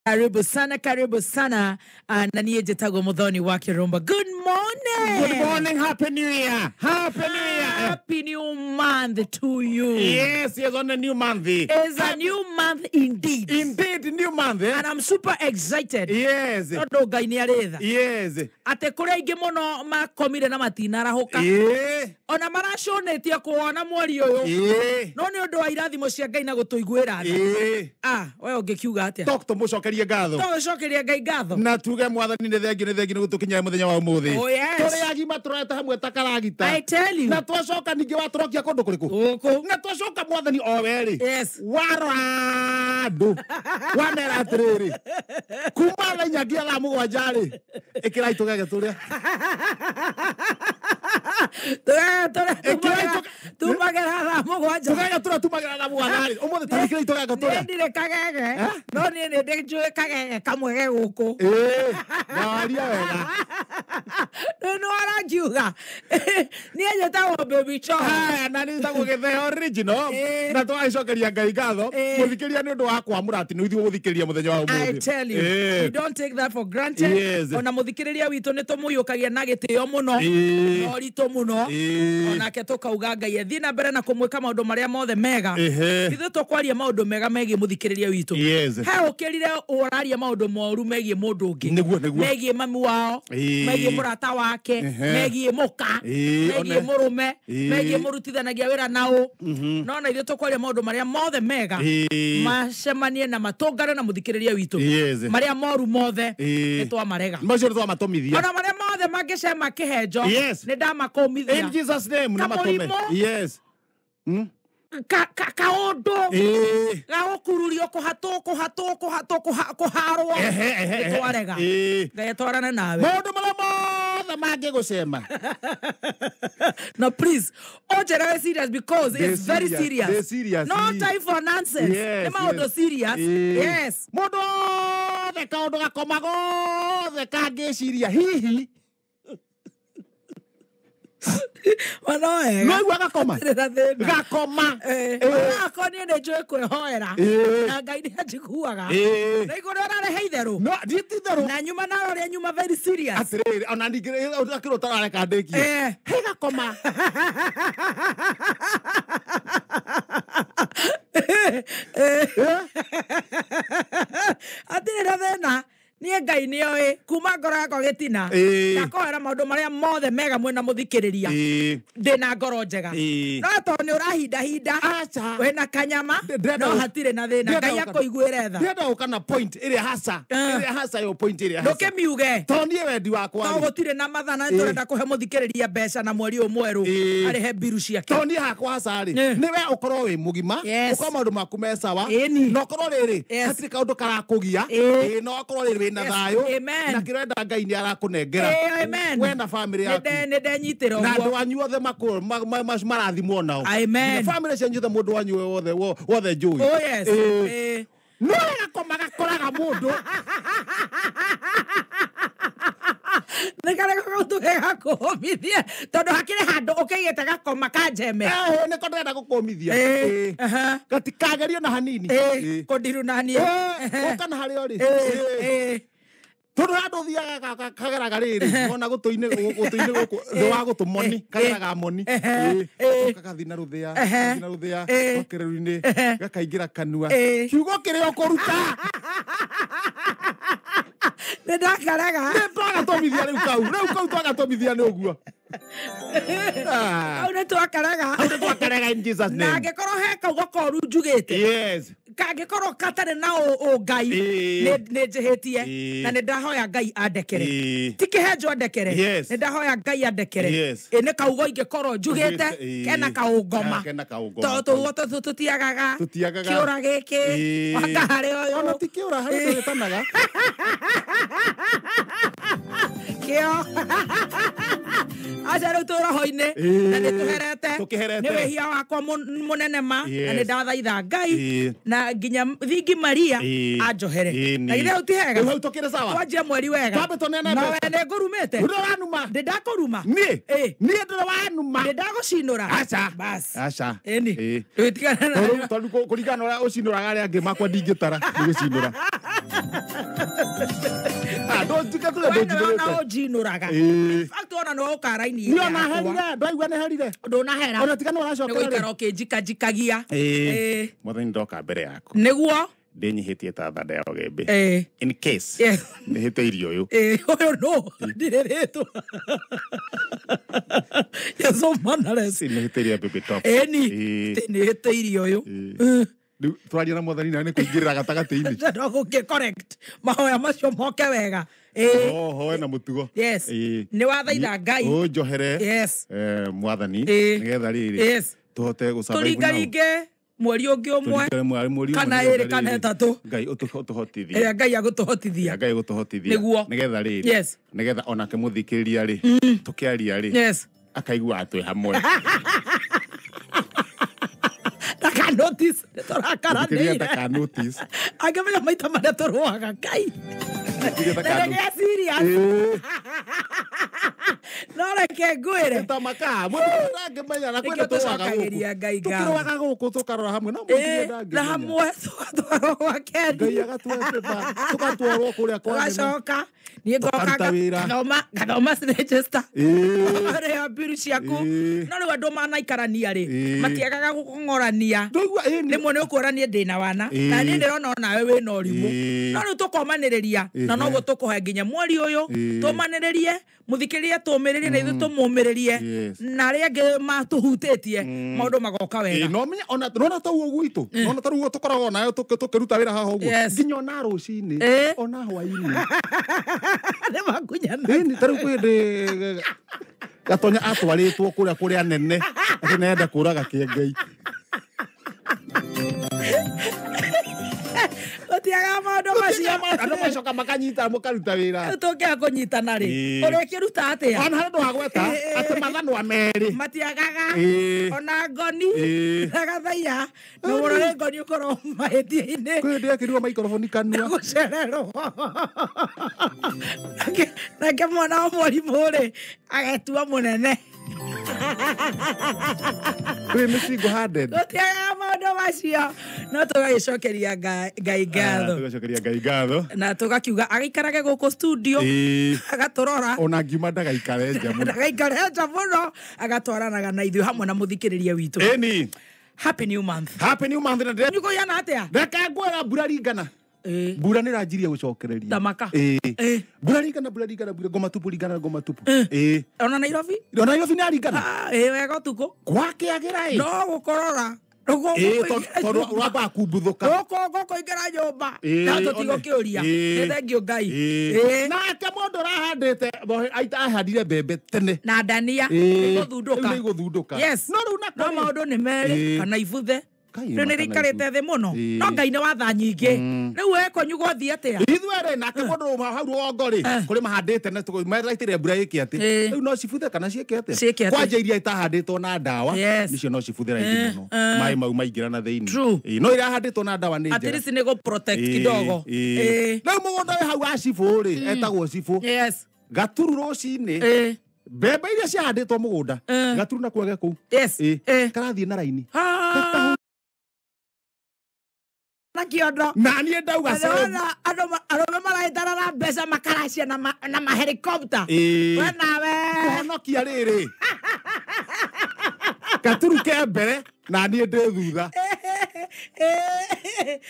Karibu sana. Na niye jetago Muthoni wa Kirumba. Good morning. Good morning. Happy New Year. Happy new month to you. Yes, on a new month. It's a new month indeed. Indeed, new month. And I'm super excited. Yes. Todo gaini aretha. Yes. Ate kure ingi muno makomire na matina rahoka. Yeah. Ona maraconetie kuona mweri uyu. Yeah. No ni undu wa irathimo cia Ngai na gutuiguira tha. Yeah. Wewe ungikiuga atia? Dr. Mucokerie ngatho. Tucokeria Ngai ngatho. Na tuge mwathani ni thengio gutukinya muthenya wa umuthi. Oh yes. Turi agima turete hamwe takaragita. I tell you. Na twacoka ningi watorokia kundu kuriku. Guku. Na twacoka mwathani o weri. Yes. Waradu. Wamera atiriri. Kuma na nyagia la mugwanjari. Ikira itugege turia. Tumagera na mugwanja. Tugege tumagera na mugwanjari. Umuthi tarikira itugege turia. Ndire kagege. No ni ndijue kagege kamwege guku. Waria wega. No arakiuga. Ni ajetawo baby cho. Na ni tago gethe original. Na twacokeria Ngai ngatho. Muthikiria ni undu wa kwamura ati ni guthikiria muthenya wa umuthi. I tell you. We don't take that for granted. Yes. Ona muthikiriria witu ni tumuyukagia na gitio muno. No rito muno. Ona ke tukauga Ngai ethi na mbere na kumwika maundu maria mothe mega. Ithu tukwaria maundu mega megie muthikiriria witu. He ukirire uraria maundu moru megie mundu ungi. Megie mami wao. Megie murata wake. Megie muka. Megie murume. Megie murutithanagia wira nao. No na ithu tukwaria maundu maria mothe mega. Macemanie na matungane na muthikiriria witu. Maria moru mothe ni twamarega. Macio twa matomithia. Ona maria mothe mangicema kihenjo ni ndamakomithia. In Jesus name na matome. Yes. Kaundu gagukururio kuharwo twarega Ngai twarana nawe maundu maria mothe mangigucema. No please ojera serious because it's very serious. No time for nonsense. Ni maundu serious. Yes. Mundu othe kaundu gakoma gothe kangiciria hihi Wanoe. No igua gakoma. Gakoma. Akoni ne joe kwehoera. Na Ngai ni ajikuaga. Na igoro na heitherũ. No dititherũ. Na nyuma na ore nyuma very serious. Atiriri ona ndigire akiro tarareka ndiki. He gakoma. Atire thena nie Ngai ni oi kuma ngoro yakwa gitina ndakoera maundu maria mothe mega mwena muthikiriria ndina ngoro njega no to ni urahinda wena kanyama no hatire na thina Ngai akoiguire tha ndenda ukana point iri hasa yo point iri hasa ndukimiuge to nie wendi wakwa to gutire na mathana ndurenda kuhe muthikiriria mbeca na mweri umweru arihe biru ciake to nie hakwa hasa ri niwe ukorwo wi mugima ukorwo maundu maku me sawa no ukorwo riri hatire kaundu karakugia no ukorwo riri na thayo na kirenda Ngai ni arakunengera we na family yaku ne ndenyitira na andu anyu othe makuru marathimwo nao amen family cenyu the mundu wanyu wothe njui oh yes no gakoma gakoraga mundu Nekare ko gega komithia tondu hakire handu ukigite gakoma kanjeme ne ko ndenda gukomithia gatikagerio na hanini kondiru na hani ukana hari ori tondu handu thiaga kageraga riri ona gutuine guku ndo wa gutumoni kageraga moni kagathina ruthia okereru-ini gakaingira kanua kiugo kirio kuruta ndakaraga twagatomithia riu kau twagatomithia ni uguo au ne twakaraga in Jesus name na ngekoro he kaugo koru njugite yes kangikoro katare na Ngai ne njihitie na ne ndahoya Ngai andekere tikihenjo andekere ne ndahoya Ngai andekere ne kaugo ingikoro njugite kena kaungoma to tutiagaga kiura giki wakahari oyo ona tikiura hari tanaga kio aca rä u tå roho-inä na nä tå herete nä wä hia wakwa må nene ma na nä ndathaitha Ngai na nginya thingi Maria anjohere na githä hau ti hega twanjia mweri wega na we nä ngå rumä te ndä ndakå ruma nä ndä wanuma ndä ndagå cinå ra ĩni tondũ kũringana ũrĩa ũcinũraga arĩa angĩ makwa ndingĩtara nĩ gũcinũra ndũnjĩkĩte ũnjinũraga ona no ũkara-inĩ ndwaigua nĩ herire ndũnahera ona tigana ũracoka nĩ gũikara ũkĩnjikajikagia mwathani ndoka mbere yaku nĩguo ndĩnyihĩtie ta thanda ya ũgembe in case nĩ hĩte irio ũyũ ũyũ no ndirĩrĩtwo nĩ hĩte irio baby top ĩni nĩ hĩte irio ũyũ twaria na mwathani na nĩ kũingĩrĩra gatagatĩ-inĩ no gũkĩ correct mahoya macio moke wega hoe na mũtugo nĩ wathaitha Ngai ũnjohere mwathani nĩgetha rĩrĩ tũhote gũcaba mweri ũngĩ ũmwe kana ĩrĩ kana ĩtatũ Ngai ũtũhotithie Ngai agũtũhotithia nĩgetha rĩrĩ nĩgetha onake mũthikĩrĩria rĩ tũkĩaria rĩ akaigua twĩ hamwe taka notice tũrakaranĩire angĩmenya maita marĩa tũrũaga Ngai ndege serious no reke ngwĩre tamaka mũndũ na kwenda tũrũaga gũkũ tũkarora hamwe no na hamwe tũgatwarwo gwa Kendi Ngai agatwĩba tũgatwarwo kũrĩa kwa gacoka niĩ ngoka gathoma register rĩa mbiri ciaku no rĩu andũ manaikarania rĩ matiagaga gũkũng'orania rĩmwe nĩ ũkũrania ndĩna wana na niĩ ndĩrona onawe wĩna ũrimũ no rĩu tũkomanĩrĩria na noguo tũkũhe nginya mweri ũyũ tũmanĩrĩrie mũthikĩrĩrie tũmĩrĩrie na ithuĩ tũmũmĩrĩrie na arĩa angĩ matũhutĩtie maũndũ magoka wega ona ta ũguo gwitũ ona ta ũguo tũkoragwo nayo tũkĩruta wĩra haha ũguo nginya ona rũcinĩ ona hwainĩ nĩ makunyana ta rĩu kwĩndĩ Gatonya atwarĩtwo kũrĩa nene atĩ nenda kũraga kĩengei tũtiaga maũndũ macio andũ macoka makanyita mũkaruta wĩra tũngĩaga kũnyitana rĩ ũrĩkĩruta atĩa ona handũ ha gweta atĩ mathanwa merĩ matiagaga ona ngoni na gathaia nĩ mũrore ngoni ũkorwo mahĩtia-inĩ kwĩndĩ akĩrua maikoroboni kanua gũcererwo nake mwana wa mwarimũ rĩ agetua mũnene kwĩ mĩcingo handed tũtiagaga maũndũ macio no tũgagĩcokeria Ngai ngatho na tũgakiuga agĩikarage gũkũ studio agatũrora ona ngiuma ndagaikare nja mũno agatwaranaga na ithuĩ hamwe na mũthikĩrĩria witũ ĩni happy new month na nyuko yana atĩa reke ngwĩra mbura ringana mbura nĩ ranjirie gũcokereria tamaka mbura ringana ngoma tupu ona Nairobi nĩ aringana wega ũtukũ gwakĩagĩra no gũkorora rwamba kumbũthũka gũkũingĩra nyũmba na tũtigũkĩũria nĩ thengio Ngai nake mũndũ ũrahandĩte ahandire mbembe tene na ndania igũthundũka no maũndũ nĩ merĩ kana ibuthe rĩu nĩ rĩikarĩte thĩ mũno no Ngai nĩ watha nyingĩ rĩu wekonyũ gũthiĩ atĩa ithuĩ na mũndũ hau rũgongo rĩ kũrĩ mahandĩte maraitĩrĩria mbura ĩkĩ atĩ rĩu no cibuthe kana ciĩke atĩa kwanja iria itahandĩtwo na ndawa nĩcio no cibuthe raithi mũno maĩ mau maingĩra na thĩinĩ no irahandĩtwo na ndawa nĩ njega at least nĩ gũ protect kidogo rĩu mũgũnda wĩ hau wa cibũ rĩ etagwo cibũ gaturu rũcinĩ mbembe iria ciahandĩtwo mũgũnda gaturu na kwege kũu karathiĩ na raini na kĩondo na niĩ ndauga arũme maraĩtarara mbeca makaracia na mahelicopter we nawe kũhonokia rĩrĩ gaturu ke mbere na niĩ ndĩ thutha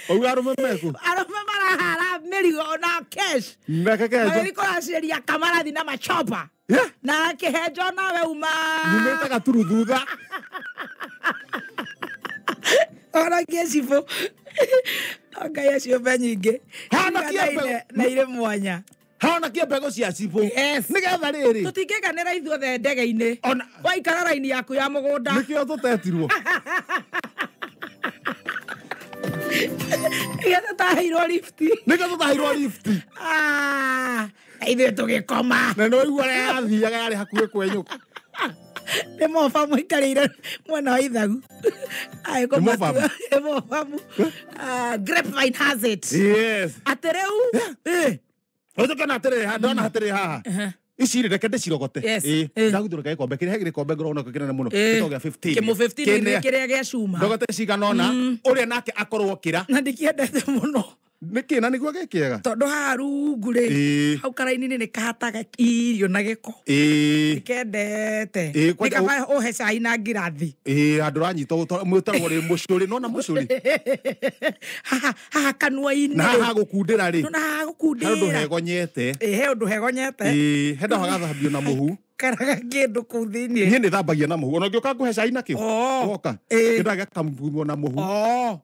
ũguo arũme meku arũme marahara mĩrigo na cash magĩkũraciria kamarathi na machopa na kĩhenjo nawe uma nyumĩte gaturu thutha onagie cibũ Ngai aciũmbe nyingĩ na irĩ mwanya honokia mbegũ cia cibũ nĩgetha rĩrĩ tũtingĩiganĩra ithuothe ndege-inĩ waikara raini yaku ya mũgũnda nĩkĩo tũtetirwo nĩkĩo tũtaheirwo lifti ithuĩ tũgĩkoma na nĩ ũigua ũrĩa yathiaga yarĩ hakuhĩ kwenyũka Nĩ mobamu ikarĩire mwena wa Ithagu. Nĩ mobamu? Nĩ mobamu. Grapevine has it. Yes. Atĩ rĩu. Ũthũkana atĩrĩ, ndona hatĩrĩ haha. Ici reke ndĩcirogote. Ndagũthũra gĩkombe kĩrĩa gĩkombe ngorona kĩnene mũno. Gĩtogĩa 15. Kĩmo 15 nĩ kĩrĩa gĩa cuma. Ndogote cigana ona, ũrĩa nake akorwo kĩra. Na ndikĩendete mũno. Nĩkĩ na nĩguo gĩkĩega? Tondũ haha rungu rĩ, hau karaini-inĩ nĩ kahataga irio na gĩko. Ndikĩendete. Nĩ kaba ũhe cai na ngirathi. Andũ ranyita mwĩtagwo rĩ mũcũrĩ, nona mũcũrĩ. Haha kanua-inĩ. Na haha gũkundĩra rĩ. Na haha gũkundĩra. He ũndũ hegonyete. He ũndũ hegonyete. Henda hagathambio na mũhu. Karaga kĩndũ kũu thĩiniĩ. Niĩ nĩ thambagia na mũhu. Ona ũngĩũka ngũhe cai nakĩo. Woka. Kĩndũ gĩakamumwo na mũhu.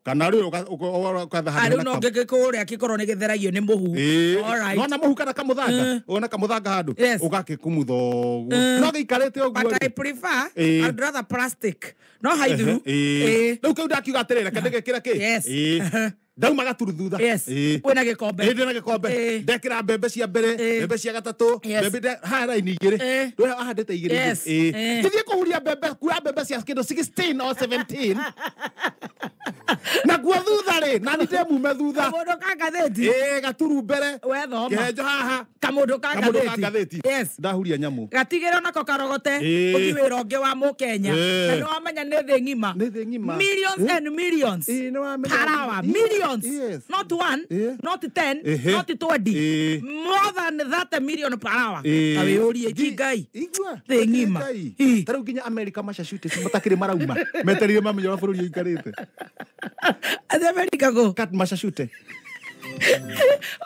Kana rĩu ũkathambia na no ngĩkũrĩa gĩkorwo nĩ gĩtheragio nĩ mũhu. Nona mũhu kana kamũthanga. Ona kamũthanga handũ. Ũgakĩkumutha ũguo. No gĩikarĩte ũguo. But I prefer, I'd rather plastic. No haithu. Rĩu kĩu ndakiuga atĩrĩrĩ, reke ndĩgĩkĩre kĩ? Yes. Ndauma gaturu thutha. Wĩna gĩkombe. Ndĩna gĩkombe. Ndekĩra mbembe cia mbere, mbembe cia gatatũ, mbembe haha raini igĩrĩ. Ndũrĩa ahandĩte igĩrĩ. Ngĩthiĩ kũhuria mbembe, kuoya mbembe cia kĩndũ 16 or 17. Na guo thutha rĩ, na nĩ ndĩmume thutha. Kamũndũ ka ngathĩti. Gaturu mbere. Wethoma. Kĩhenjo haha. Kamũndũ ka ngathĩti. Ndahuria nyamũ. Gatigĩrĩra onako karogote. Ũthi wĩra ũngĩ wa Mũkenya. Na nĩ wamenya nĩ thĩ ng'ima. Nĩ thĩ ng'ima. Millions and millions. Per hour. Millions. Not one, not 10, not 20. More than that million per hour. Awĩũrie kingai. Thĩ ng'ima. Tarĩu nginya America Massachusetts matakĩrĩ marauma. Meterire mamenye wa bũrũri ũikarĩte. Atĩ America go. Kat Massachusetts.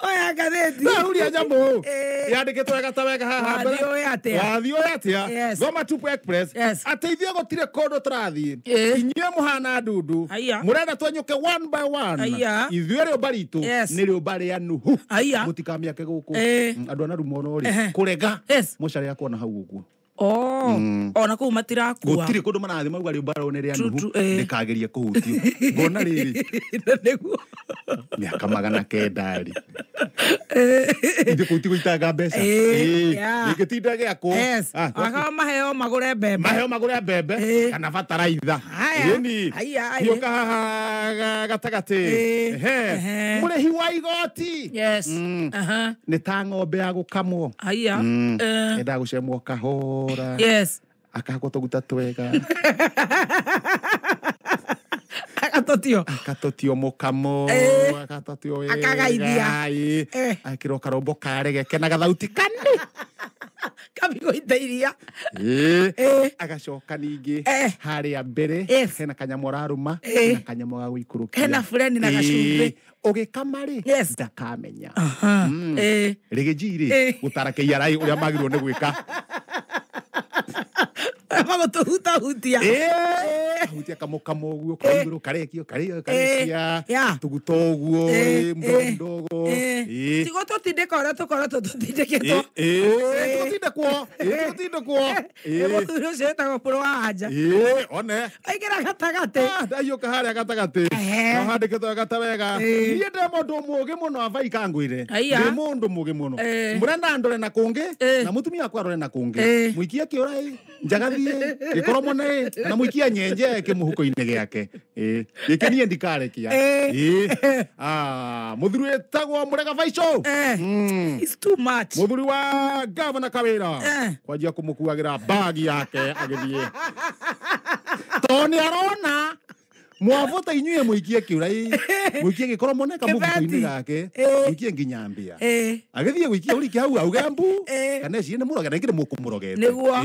Oya ngathĩti. Ndahuria nyamũ. Yandĩkĩtwo wega ta wega haha mbere. Wathiĩ ũyũ atĩa. Goma Tupu Express. Ateithio gũtirĩ kũndũ tũrathiĩ. Inyuĩ mũhana ndundu. Mũrenda twenyũke one by one. Ithuĩ rĩũmba ritũ nĩ rĩũmba rĩa Nuhu. Mũtikamĩake gũkũ. Andũ a Narumo no rĩ. Kũrega. Mũcarĩ akona hau ũguo. Ona kũu matirakua. Gũtirĩ kũndũ marathiĩ mauga rĩũmba rĩu nĩ rĩa Nuhu. Ndĩkageria kũhutio. Ngona rĩrĩ. Nĩguo. Mĩaka 900 rĩ. Ithe kũu ti gũitanga mbeca. Gĩgĩtinda gĩakwo. Akaga maheo magũre mbembe. Maheo magũre mbembe kana bataraitha. Ĩni. Hiũka haha gatagatĩ. Mũrĩhi wa igoti. Nĩ ta ng'ombe ya gũkamwo. Enda gũcemwo kahora. Akahakwo tũguta twega. Akatotio mũkamo. Akatotio wega. Akagaithia. Akĩrwo karombo karege na gathauti kanene. Kamĩgũita iria. Agacoka ningĩ harĩa mbere hena kanyamũ araruma na kanyamũ ga gũikũrũkia. Hena bureni na gacumbĩ. Ũgĩkama rĩ ndakamenya. Rĩgĩnji-rĩ gũtara KRA ũrĩa magĩrĩirwo nĩ gwĩka. Magũtũhutahutia. Hutia kamũkamo ũguo kaigũrũ karekio karekia tũguta ũguo mdogo. Tigo tũtindĩka ũrĩa tũkoretwo tũtindĩkĩtwo. Tũtindĩkwo. Mũthuri ũcio wĩtagwo Pũrũ wa Anja. One. Aingĩra gatagatĩ. Ndaiyũka harĩa gatagatĩ. No handĩkĩtwo wega ta wega. Niĩ ndĩ mũndũ mũũgĩ mũno Abai Kangwĩre. Ndĩ mũndũ mũũgĩ mũno. Mũrenda ndore na kũngĩ na mũtumia wakwa arore na kũngĩ. Mũikie kĩũra njagathiĩ gĩkoromone na mũikia nyenje kĩmũhuko-inĩ gĩake. Gĩkĩ niĩ ndikarekia. Mũthuri wĩtagwo Mũrega Faisal. It's too much. Mũthuri wa Gavana Kawĩra kwanjia kũmũkuagĩra bagi yake agĩthiĩ. Tondũ nĩ arona mwavota inyuĩ mũikie kĩũra mũikie gĩkoromone kamũhuko-inĩ gake mũikie nginya mbĩa. Agĩthiĩ gũikia ũrike hau auge mbu kana eci nĩ mũroge na ingĩ nĩ mũkũmũrogete. Nĩguo.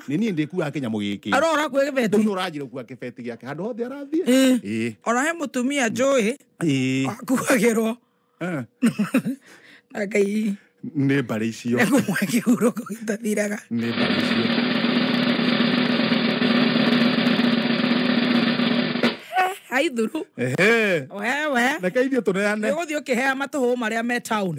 Nĩ niĩ ndĩkuaga kĩnyamũ gĩkĩ. Arora kwĩ gĩbeti. Nĩ ũranjĩra kuua kĩbeti gĩake handũ hothe arathiĩ. Ona he mũtumia njũĩ akuagĩrwo na Ngai nĩ mbarĩ icio. Ekũmwe kĩhurũko gĩtathiraga. Nĩ mbarĩ icio. Haithuru. Wewe. Reke ithuĩ tũneane. Nĩ gũthiĩ ũkĩhea matũhũ marĩa me town.